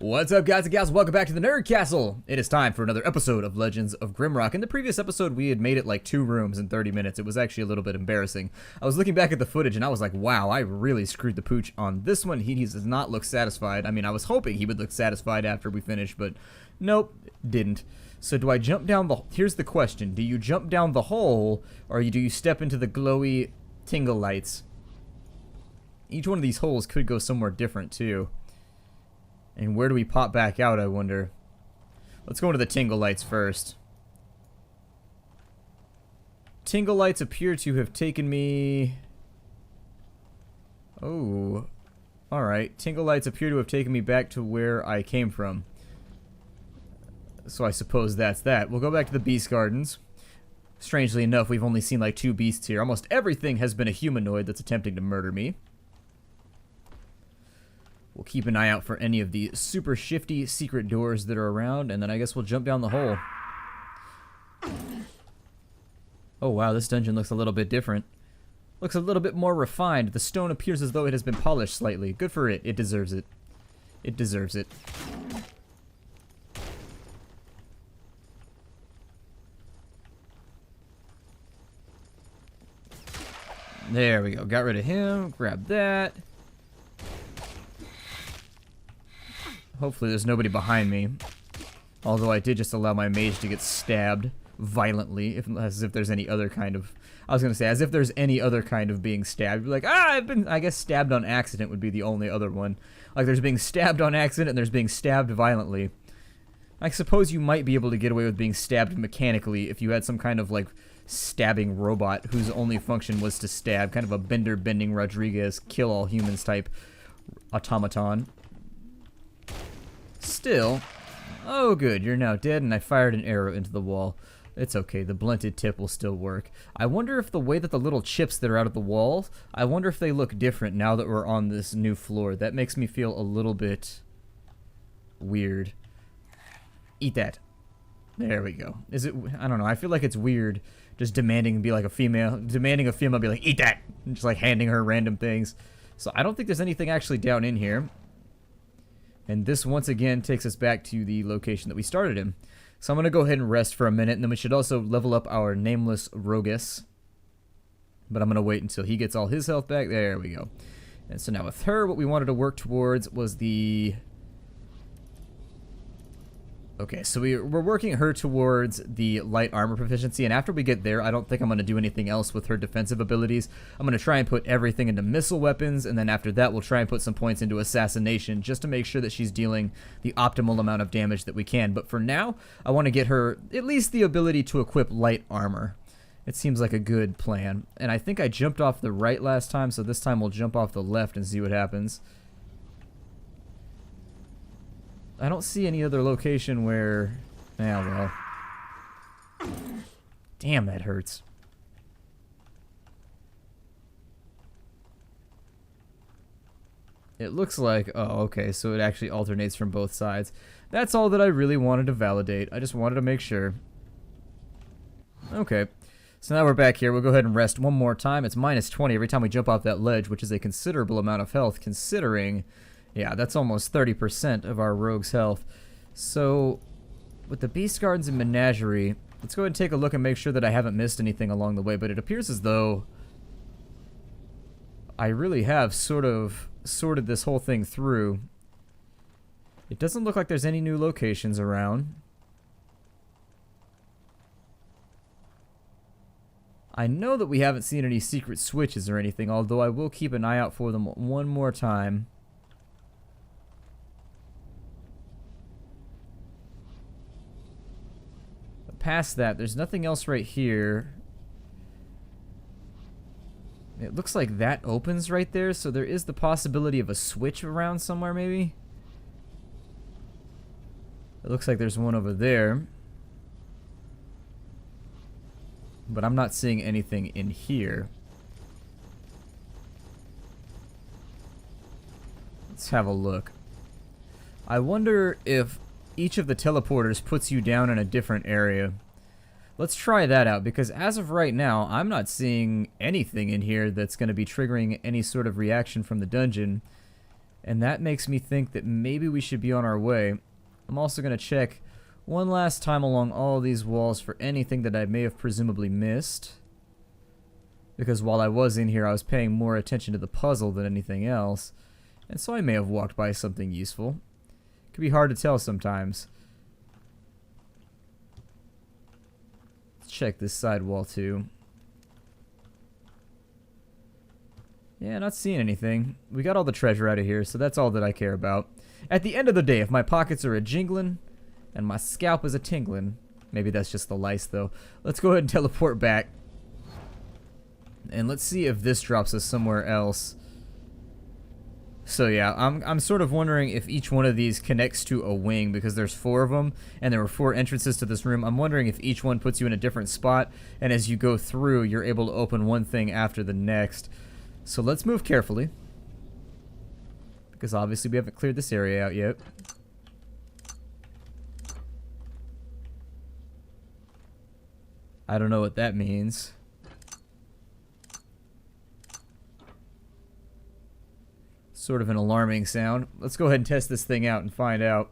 What's up, guys and gals? Welcome back to the Nerd Castle. It is time for another episode of Legends of Grimrock. In the previous episode, we had made it like 2 rooms in 30 minutes. It was actually a little bit embarrassing. I was looking back at the footage and I was like, wow, I really screwed the pooch on this one. He does not look satisfied. I mean, I was hoping he would look satisfied after we finished, but nope, didn't. So do I jump down the... Here's the question. Do you jump down the hole or do you step into the glowy tingle lights? Each one of these holes could go somewhere different too. And where do we pop back out, I wonder? Let's go into the tingle lights first. Tingle lights appear to have taken me... Oh. Alright. Tingle lights appear to have taken me back to where I came from. So I suppose that's that. We'll go back to the Beast Gardens. Strangely enough, we've only seen like 2 beasts here. Almost everything has been a humanoid that's attempting to murder me. We'll keep an eye out for any of the super shifty secret doors that are around, and then I guess we'll jump down the hole. Oh wow, this dungeon looks a little bit different. Looks a little bit more refined. The stone appears as though it has been polished slightly. Good for it. It deserves it. It deserves it. There we go. Got rid of him. Grab that. Hopefully there's nobody behind me. Although I did just allow my mage to get stabbed violently, as if there's any other kind of... I was going to say, as if there's any other kind of being stabbed. Like, I've been... I guess stabbed on accident would be the only other one. Like, there's being stabbed on accident and there's being stabbed violently. I suppose you might be able to get away with being stabbed mechanically if you had some kind of, like, stabbing robot whose only function was to stab. Kind of a bending Rodriguez, kill all humans type automaton. Still, oh good, you're now dead, and I fired an arrow into the wall. It's okay, the blunted tip will still work. I wonder if the way that the little chips that are out of the wall, I wonder if they look different now that we're on this new floor. That makes me feel a little bit weird. Eat that. There we go. Is it, I don't know, I feel like it's weird just demanding to be like a female, demanding a female be like, eat that! And just like handing her random things. So I don't think there's anything actually down in here. And this once again takes us back to the location that we started in. So I'm going to go ahead and rest for a minute, and then we should also level up our nameless Rogus. But I'm going to wait until he gets all his health back. There we go. And so now with her, what we wanted to work towards was the... Okay, so we're working her towards the light armor proficiency, and after we get there, I don't think I'm going to do anything else with her defensive abilities. I'm going to try and put everything into missile weapons, and then after that, we'll try and put some points into assassination, just to make sure that she's dealing the optimal amount of damage that we can. But for now, I want to get her at least the ability to equip light armor. It seems like a good plan. And I think I jumped off the right last time, so this time we'll jump off the left and see what happens. I don't see any other location where... well. Damn, that hurts. It looks like... Oh, okay, so it actually alternates from both sides. That's all that I really wanted to validate. I just wanted to make sure. Okay. So now we're back here. We'll go ahead and rest one more time. It's minus 20 every time we jump off that ledge, which is a considerable amount of health, considering... Yeah, that's almost 30% of our rogue's health. So, with the Beast Gardens and Menagerie, let's go ahead and take a look and make sure that I haven't missed anything along the way, but it appears as though I really have sort of sorted this whole thing through. It doesn't look like there's any new locations around. I know that we haven't seen any secret switches or anything, although I will keep an eye out for them one more time. Past that, there's nothing else right here. It looks like that opens right there, so there is the possibility of a switch around somewhere, maybe? It looks like there's one over there. But I'm not seeing anything in here. Let's have a look. I wonder if each of the teleporters puts you down in a different area. Let's try that out, because as of right now, I'm not seeing anything in here that's going to be triggering any sort of reaction from the dungeon. And that makes me think that maybe we should be on our way. I'm also going to check one last time along all these walls for anything that I may have presumably missed. Because while I was in here, I was paying more attention to the puzzle than anything else. And so I may have walked by something useful. It can be hard to tell sometimes. Let's check this side wall too. Yeah, not seeing anything. We got all the treasure out of here, so that's all that I care about. At the end of the day, if my pockets are a jingling and my scalp is a tingling, maybe that's just the lice though. Let's go ahead and teleport back. And let's see if this drops us somewhere else. So yeah, I'm sort of wondering if each one of these connects to a wing, because there's 4 of them, and there were 4 entrances to this room. I'm wondering if each one puts you in a different spot, and as you go through, you're able to open one thing after the next. So let's move carefully, because obviously we haven't cleared this area out yet. I don't know what that means. Sort of an alarming sound. Let's go ahead and test this thing out and find out.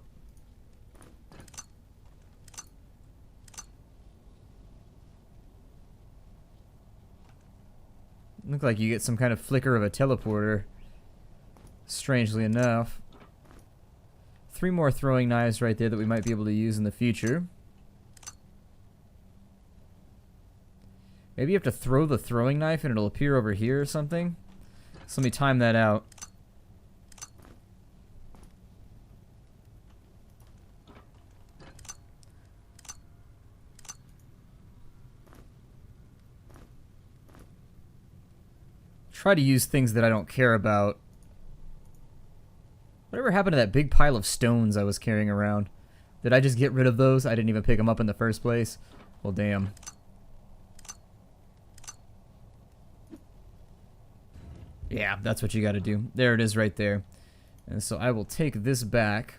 Look like you get some kind of flicker of a teleporter. Strangely enough. 3 more throwing knives right there that we might be able to use in the future. Maybe you have to throw the throwing knife and it'll appear over here or something. So let me time that out. Try to use things that I don't care about. Whatever happened to that big pile of stones I was carrying around? Did I just get rid of those? I didn't even pick them up in the first place. Well, damn. Yeah, that's what you gotta do. There it is right there. And so I will take this back,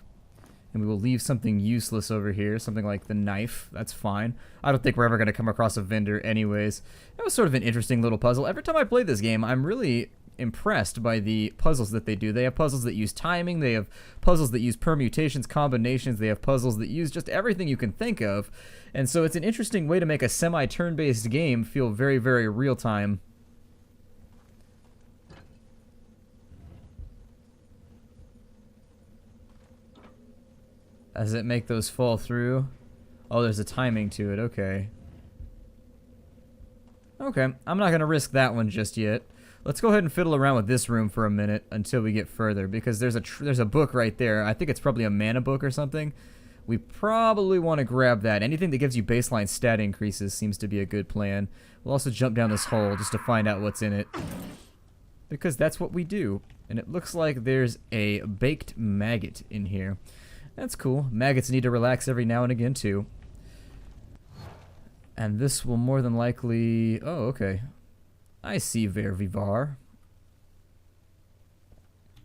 and we will leave something useless over here, something like the knife. That's fine. I don't think we're ever going to come across a vendor anyways. That was sort of an interesting little puzzle. Every time I play this game, I'm really impressed by the puzzles that they do. They have puzzles that use timing. They have puzzles that use permutations, combinations. They have puzzles that use just everything you can think of. And so it's an interesting way to make a semi-turn-based game feel very, very real-time. Does it make those fall through? Oh, there's a timing to it. Okay. Okay, I'm not going to risk that one just yet. Let's go ahead and fiddle around with this room for a minute until we get further, because there's a book right there. I think it's probably a mana book or something. We probably want to grab that. Anything that gives you baseline stat increases seems to be a good plan. We'll also jump down this hole just to find out what's in it, because that's what we do. And it looks like there's a baked maggot in here. That's cool. Maggots need to relax every now and again, too. And this will more than likely... Oh, okay. I see Vervivar.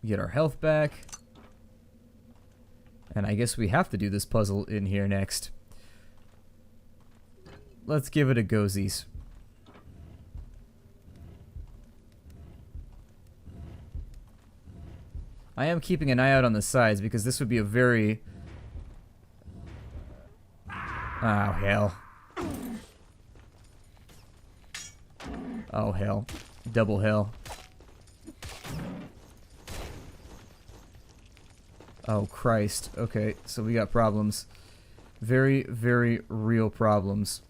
Get our health back. And I guess we have to do this puzzle in here next. Let's give it a go-sies. I am keeping an eye out on the sides because this would be a very... Oh, hell. Oh, hell. Double hell. Oh, Christ. Okay, so we got problems. Very, very real problems.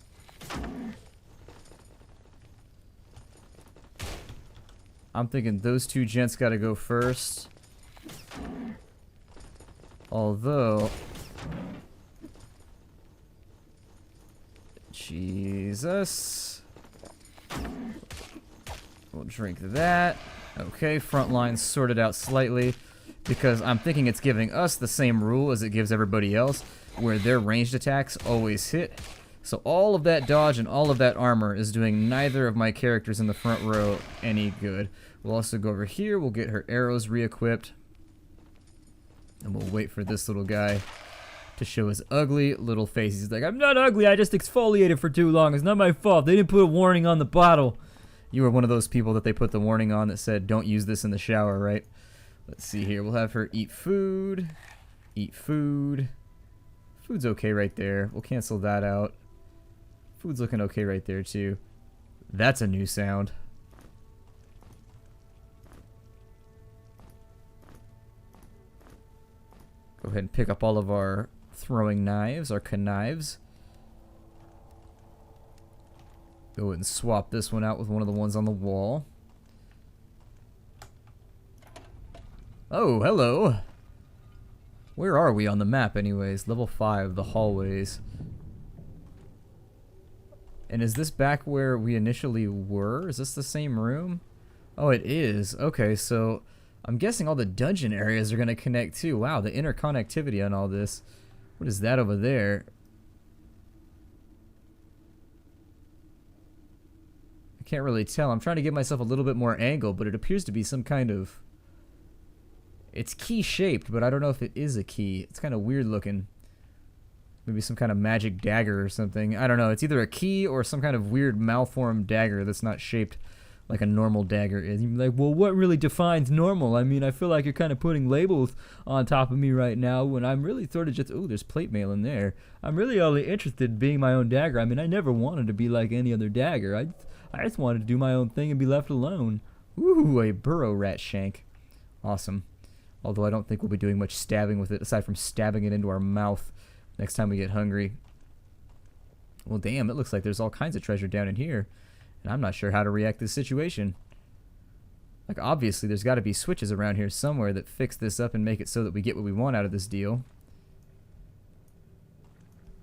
I'm thinking those 2 gents gotta go first. Although... Jesus. We'll drink that. Okay, front line sorted out slightly, because I'm thinking it's giving us the same rule as it gives everybody else, where their ranged attacks always hit. So all of that dodge and all of that armor is doing neither of my characters in the front row any good. We'll also go over here, we'll get her arrows re-equipped, and we'll wait for this little guy to show his ugly little face. He's like, I'm not ugly, I just exfoliated for too long. It's not my fault. They didn't put a warning on the bottle. You were one of those people that they put the warning on that said, don't use this in the shower, right? Let's see here. We'll have her eat food. Eat food. Food's okay right there. We'll cancel that out. Food's looking okay right there too. That's a new sound. Go ahead and pick up all of our throwing knives, our knives. Go ahead and swap this one out with one of the ones on the wall. Oh, hello. Where are we on the map anyways? Level 5, the hallways. And is this back where we initially were? Is this the same room? Oh, it is. Okay, so I'm guessing all the dungeon areas are going to connect too. Wow, the interconnectivity on all this. What is that over there? I can't really tell. I'm trying to give myself a little bit more angle, but it appears to be some kind of... It's key shaped, but I don't know if it is a key. It's kind of weird looking. Maybe some kind of magic dagger or something. I don't know. It's either a key or some kind of weird malformed dagger that's not shaped like a normal dagger is. You'd be like, well, what really defines normal? I mean, I feel like you're kind of putting labels on top of me right now when I'm really sort of just, ooh, there's plate mail in there. I'm really only interested in being my own dagger. I mean, I never wanted to be like any other dagger. I just wanted to do my own thing and be left alone. Ooh, a burrow rat shank. Awesome. Although I don't think we'll be doing much stabbing with it aside from stabbing it into our mouth next time we get hungry. Well, damn, it looks like there's all kinds of treasure down in here. And I'm not sure how to react to this situation. Like, obviously, there's got to be switches around here somewhere that fix this up and make it so that we get what we want out of this deal.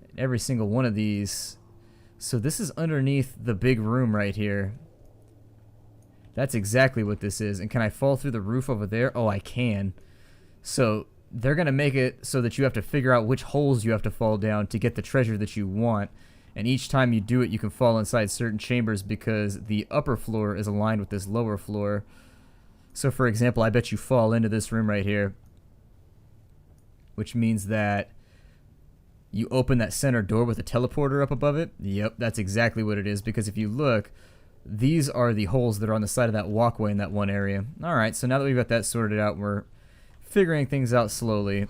And every single one of these... So this is underneath the big room right here. That's exactly what this is. And can I fall through the roof over there? Oh, I can. So they're going to make it so that you have to figure out which holes you have to fall down to get the treasure that you want. And each time you do it, you can fall inside certain chambers because the upper floor is aligned with this lower floor. So, for example, I bet you fall into this room right here, which means that you open that center door with a teleporter up above it. Yep, that's exactly what it is, because if you look, these are the holes that are on the side of that walkway in that one area. Alright, so now that we've got that sorted out, we're figuring things out slowly.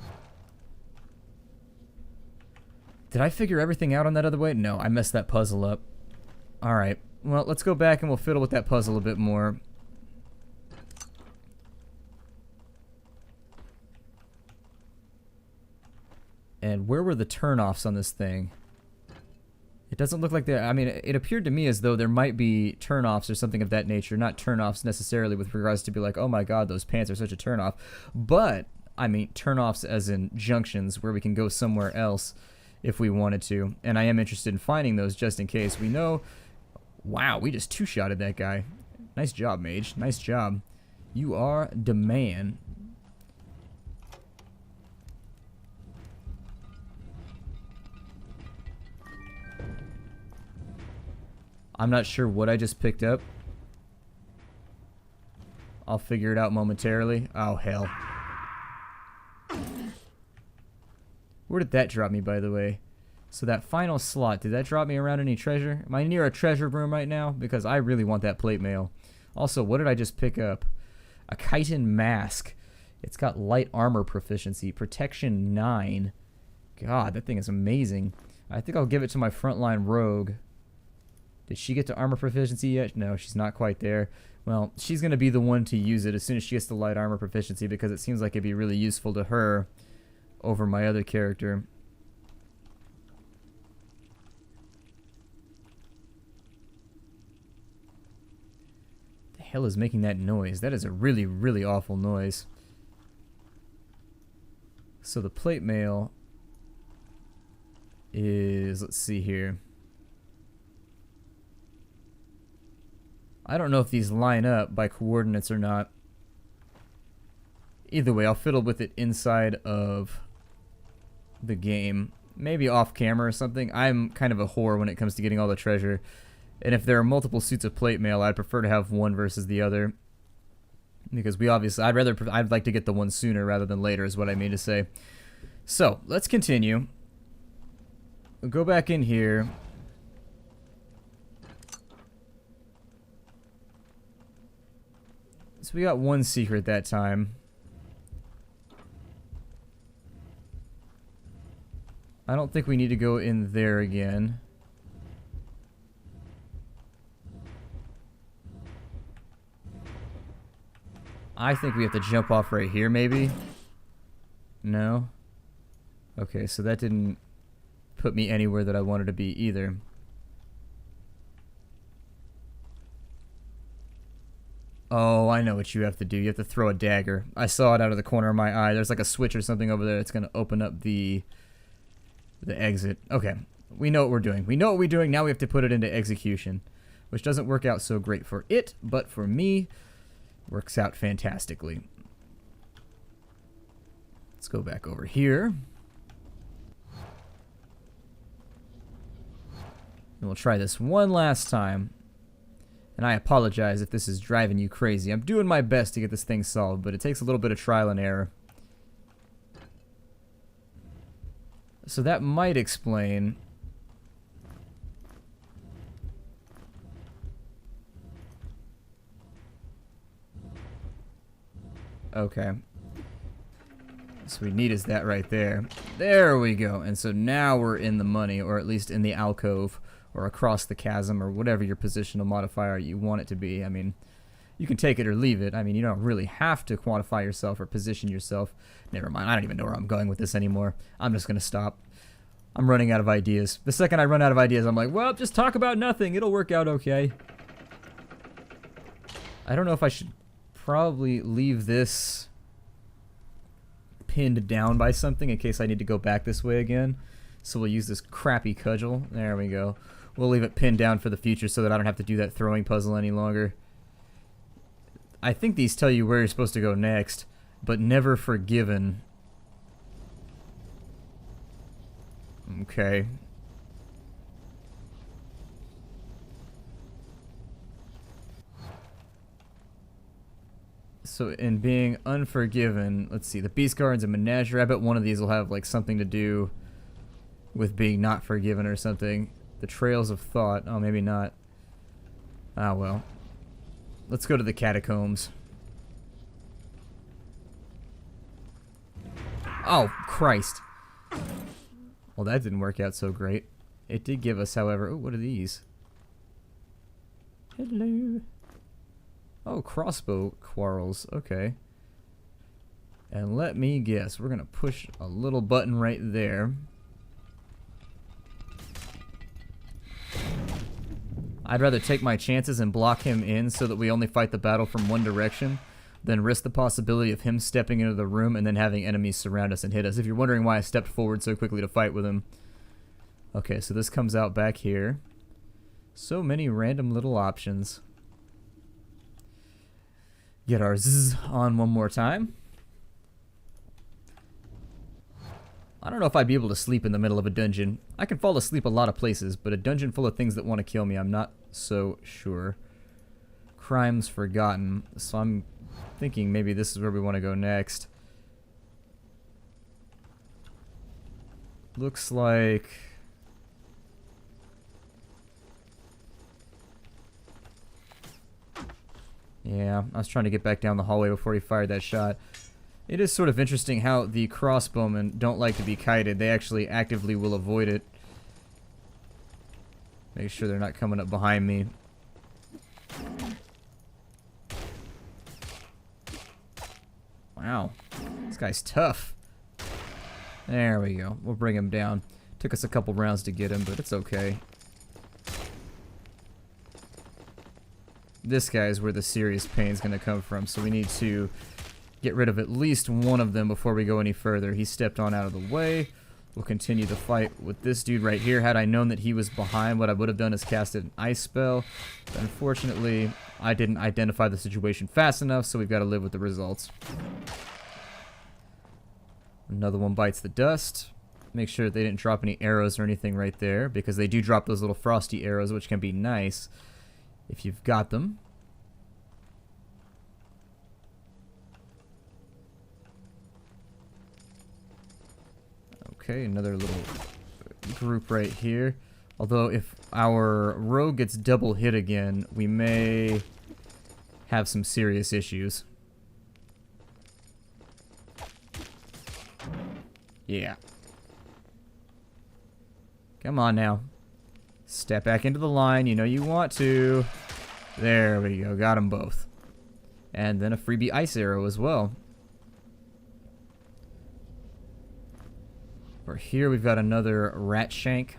Did I figure everything out on that other way? No, I messed that puzzle up. Alright, well, let's go back and we'll fiddle with that puzzle a bit more. And where were the turnoffs on this thing? It doesn't look like there. I mean, it appeared to me as though there might be turnoffs or something of that nature. Not turnoffs necessarily with regards to be like, oh my god, those pants are such a turnoff. But, I mean, turnoffs as in junctions where we can go somewhere else if we wanted to. And I am interested in finding those just in case. We know... Wow, we just two-shotted that guy. Nice job, mage. Nice job. You are the man. I'm not sure what I just picked up. I'll figure it out momentarily. Oh, hell. Where did that drop me, by the way? So that final slot, did that drop me around any treasure? Am I near a treasure room right now? Because I really want that plate mail. Also, what did I just pick up? A chitin mask. It's got light armor proficiency. Protection 9. God, that thing is amazing. I think I'll give it to my frontline rogue. Did she get to armor proficiency yet? No, she's not quite there. Well, she's going to be the one to use it as soon as she gets the light armor proficiency because it seems like it'd be really useful to her over my other character. The hell is making that noise? That is a really, really awful noise. So the plate mail is, let's see here. I don't know if these line up by coordinates or not. Either way, I'll fiddle with it inside of the game. Maybe off camera or something. I'm kind of a whore when it comes to getting all the treasure. And if there are multiple suits of plate mail, I'd prefer to have one versus the other. Because we obviously, I'd like to get the one sooner rather than later is what I mean to say. So, let's continue. We'll go back in here. So we got one secret that time. I don't think we need to go in there again. I think we have to jump off right here, maybe? No? Okay, so that didn't put me anywhere that I wanted to be either. Oh, I know what you have to do. You have to throw a dagger. I saw it out of the corner of my eye. There's like a switch or something over there that's going to open up the exit. Okay, we know what we're doing. We know what we're doing. Now we have to put it into execution, which doesn't work out so great for it, but for me, works out fantastically. Let's go back over here. And we'll try this one last time. And I apologize if this is driving you crazy. I'm doing my best to get this thing solved, but it takes a little bit of trial and error. So that might explain. Okay. So we need is that right there. There we go. And so now we're in the money, or at least in the alcove, or across the chasm, or whatever your positional modifier you want it to be. I mean, you can take it or leave it. I mean, you don't really have to quantify yourself or position yourself. Never mind. I don't even know where I'm going with this anymore. I'm just going to stop. I'm running out of ideas. The second I run out of ideas, I'm like, well, just talk about nothing. It'll work out okay. I don't know if I should probably leave this pinned down by something in case I need to go back this way again. So we'll use this crappy cudgel. There we go. We'll leave it pinned down for the future so that I don't have to do that throwing puzzle any longer. I think these tell you where you're supposed to go next, but never forgiven. Okay. So in being unforgiven, let's see, the Beast Gardens and Menagerie, I bet one of these will have like something to do with being not forgiven or something. The Trails of Thought, oh maybe not. Ah well. Let's go to the Catacombs. Oh, Christ. Well, that didn't work out so great. It did give us, however... Oh, what are these? Hello. Oh, crossbow quarrels. Okay. And let me guess. We're going to push a little button right there. I'd rather take my chances and block him in so that we only fight the battle from one direction than risk the possibility of him stepping into the room and then having enemies surround us and hit us. If you're wondering why I stepped forward so quickly to fight with him. Okay, so this comes out back here. So many random little options. Get our zzz on one more time. I don't know if I'd be able to sleep in the middle of a dungeon. I can fall asleep a lot of places, but a dungeon full of things that want to kill me, I'm not so sure. Crimes Forgotten. So I'm thinking maybe this is where we want to go next. Looks like... Yeah, I was trying to get back down the hallway before he fired that shot. It is sort of interesting how the crossbowmen don't like to be kited. They actually actively will avoid it. Make sure they're not coming up behind me. Wow, this guy's tough. There we go. We'll bring him down. Took us a couple rounds to get him, but it's okay. This guy is where the serious pain is going to come from, so we need to get rid of at least one of them before we go any further. He stepped on out of the way. We'll continue the fight with this dude right here. Had I known that he was behind, what I would have done is casted an ice spell. But unfortunately, I didn't identify the situation fast enough, so we've got to live with the results. Another one bites the dust. Make sure that they didn't drop any arrows or anything right there, because they do drop those little frosty arrows, which can be nice if you've got them. Okay, another little group right here. Although if our rogue gets double hit again, we may have some serious issues. Yeah. Come on now. Step back into the line. You know you want to. There we go. Got them both. And then a freebie ice arrow as well. Over here we've got another rat shank.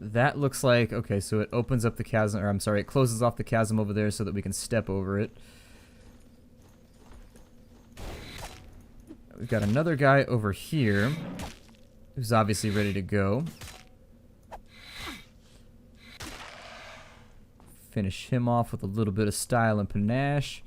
That looks like, okay, so it opens up the chasm, or I'm sorry, it closes off the chasm over there so that we can step over it. We've got another guy over here who's obviously ready to go. Finish him off with a little bit of style and panache.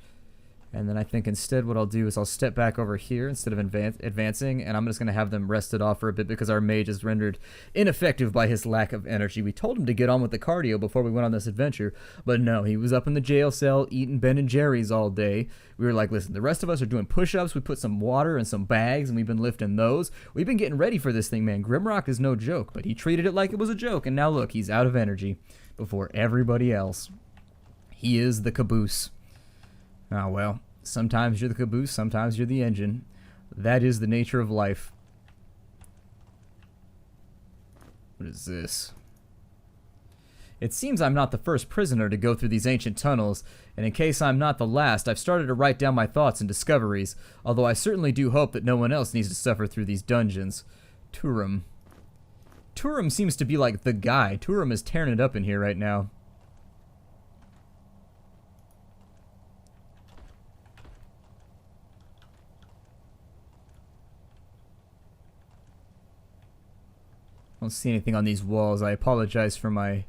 And then I think instead what I'll do is I'll step back over here instead of advancing, and I'm just going to have them rested off for a bit because our mage is rendered ineffective by his lack of energy. We told him to get on with the cardio before we went on this adventure, but no, he was up in the jail cell eating Ben and Jerry's all day. We were like, listen, the rest of us are doing push-ups. We put some water in some bags, and we've been lifting those. We've been getting ready for this thing, man. Grimrock is no joke, but he treated it like it was a joke, and now look, he's out of energy before everybody else. He is the caboose. Ah, well, sometimes you're the caboose, sometimes you're the engine. That is the nature of life. What is this? It seems I'm not the first prisoner to go through these ancient tunnels, and in case I'm not the last, I've started to write down my thoughts and discoveries, although I certainly do hope that no one else needs to suffer through these dungeons. Turum. Turum seems to be like the guy. Turum is tearing it up in here right now. I don't see anything on these walls. I apologize for my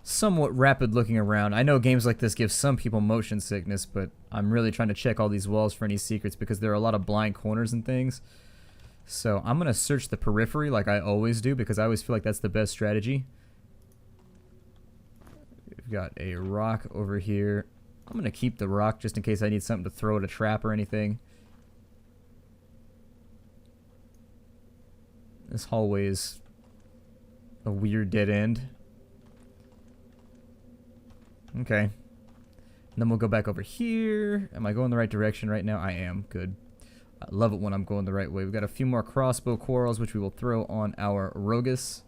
somewhat rapid looking around. I know games like this give some people motion sickness, but I'm really trying to check all these walls for any secrets because there are a lot of blind corners and things. So I'm going to search the periphery like I always do because I always feel like that's the best strategy. We've got a rock over here. I'm going to keep the rock just in case I need something to throw at a trap or anything. This hallway is a weird dead end. Okay. And then we'll go back over here. Am I going the right direction right now? I am. Good. I love it when I'm going the right way. We've got a few more crossbow quarrels, which we will throw on our Rogus.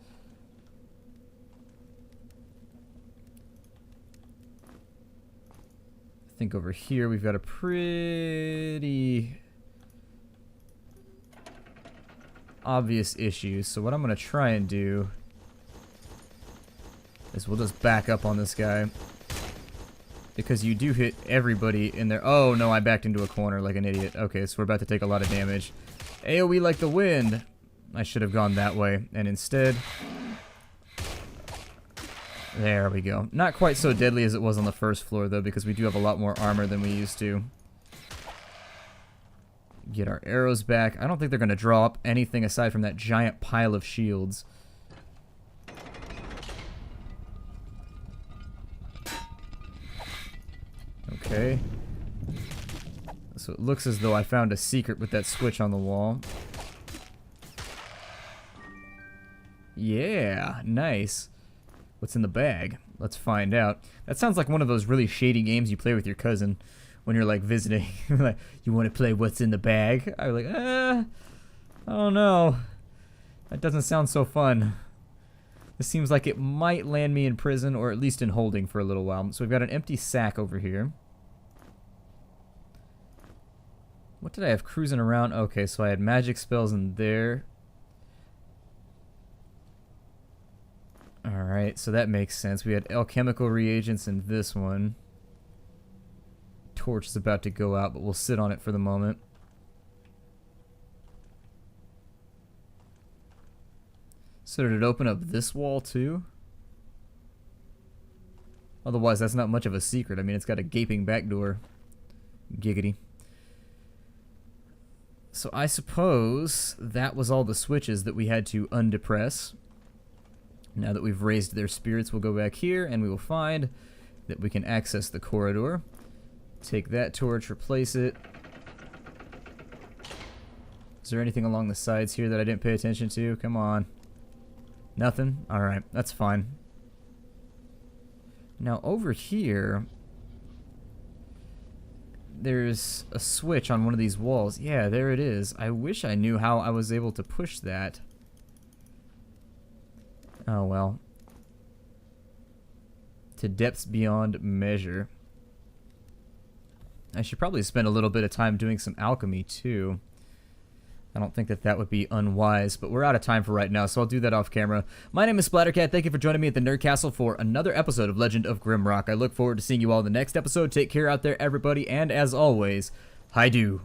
I think over here we've got a pretty obvious issue. So what I'm going to try and do is we'll just back up on this guy. Because you do hit everybody in there. Oh, no, I backed into a corner like an idiot. Okay, so we're about to take a lot of damage. AoE like the wind. I should have gone that way. And instead... There we go. Not quite so deadly as it was on the first floor, though, because we do have a lot more armor than we used to. Get our arrows back. I don't think they're going to draw up anything aside from that giant pile of shields. Okay. So it looks as though I found a secret with that switch on the wall. Yeah, nice. What's in the bag? Let's find out. That sounds like one of those really shady games you play with your cousin when you're like visiting. Like, you want to play what's in the bag? I'm like, I don't know. That doesn't sound so fun. This seems like it might land me in prison or at least in holding for a little while. So we've got an empty sack over here. What did I have cruising around? Okay, so I had magic spells in there. Alright, so that makes sense. We had alchemical reagents in this one. Torch is about to go out, but we'll sit on it for the moment. So did it open up this wall too? Otherwise, that's not much of a secret. I mean, it's got a gaping back door. Giggity. So I suppose that was all the switches that we had to undepress. Now that we've raised their spirits, we'll go back here and we will find that we can access the corridor. Take that torch, replace it. Is there anything along the sides here that I didn't pay attention to? Come on. Nothing? Alright, that's fine. Now over here, there's a switch on one of these walls. Yeah, there it is. I wish I knew how I was able to push that. Oh well. To depths beyond measure. I should probably spend a little bit of time doing some alchemy too. I don't think that would be unwise, but we're out of time for right now, so I'll do that off camera. My name is Splattercat. Thank you for joining me at the Nerd Castle for another episode of Legend of Grimrock. I look forward to seeing you all in the next episode. Take care out there, everybody, and as always, hi-do.